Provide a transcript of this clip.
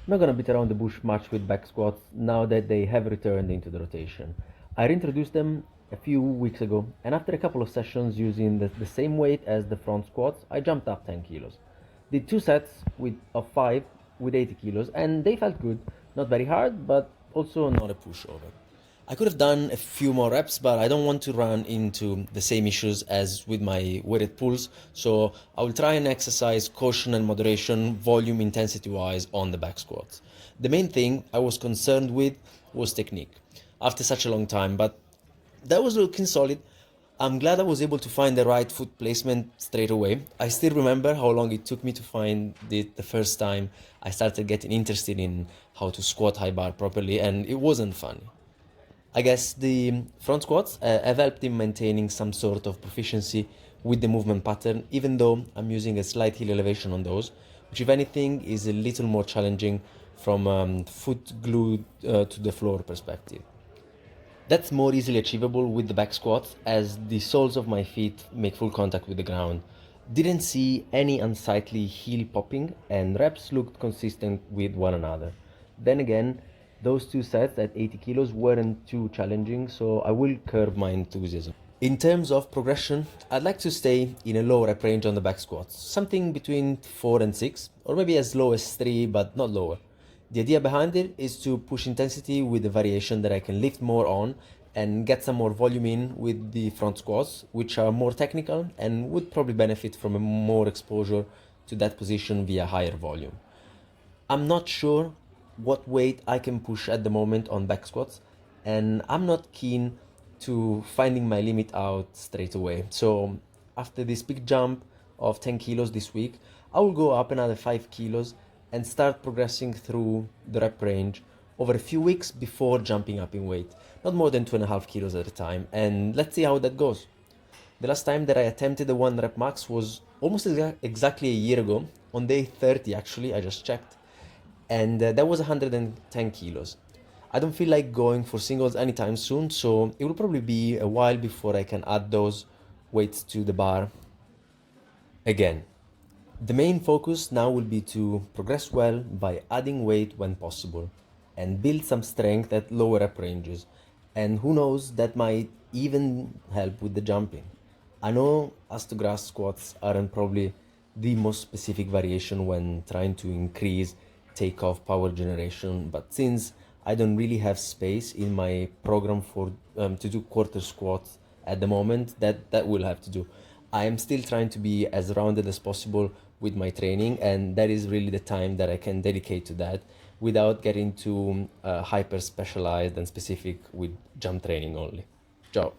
I'm not gonna beat around the bush much with back squats now that they have returned into the rotation. I reintroduced them a few weeks ago, and after a couple of sessions using the same weight as the front squats, I jumped up 10 kilos. Did two sets of 5 with 80 kilos, and they felt good. Not very hard, but also not a pushover. I could have done a few more reps, but I don't want to run into the same issues as with my weighted pulls, so I will try and exercise caution and moderation, volume intensity wise, on the back squats. The main thing I was concerned with was technique after such a long time, but that was looking solid. I'm glad I was able to find the right foot placement straight away. I still remember how long it took me to find it the first time I started getting interested in how to squat high bar properly, and it wasn't funny. I guess the front squats have helped in maintaining some sort of proficiency with the movement pattern, even though I'm using a slight heel elevation on those, which if anything is a little more challenging from foot glued to the floor perspective. That's more easily achievable with the back squats as the soles of my feet make full contact with the ground. Didn't see any unsightly heel popping, and reps looked consistent with one another. Then again, those two sets at 80 kilos weren't too challenging, so I will curb my enthusiasm. In terms of progression, I'd like to stay in a low rep range on the back squats, something between 4 and 6, or maybe as low as 3, but not lower. The idea behind it is to push intensity with the variation that I can lift more on and get some more volume in with the front squats, which are more technical and would probably benefit from a more exposure to that position via higher volume. I'm not sure what weight I can push at the moment on back squats, and I'm not keen to finding my limit out straight away. So after this big jump of 10 kilos this week, I will go up another 5 kilos and start progressing through the rep range over a few weeks before jumping up in weight, not more than 2.5 kilos at a time, and let's see how that goes. The last time that I attempted the 1 rep max was almost exactly a year ago, on day 30 actually, I just checked, and that was 110 kilos. I don't feel like going for singles anytime soon, so it will probably be a while before I can add those weights to the bar again. The main focus now will be to progress well by adding weight when possible and build some strength at lower rep ranges. And who knows, that might even help with the jumping. I know as to grass squats aren't probably the most specific variation when trying to increase takeoff power generation, but since I don't really have space in my program for to do quarter squats at the moment, that will have to do. I am still trying to be as rounded as possible with my training, and that is really the time that I can dedicate to that without getting too hyper specialized and specific with jump training only. Ciao.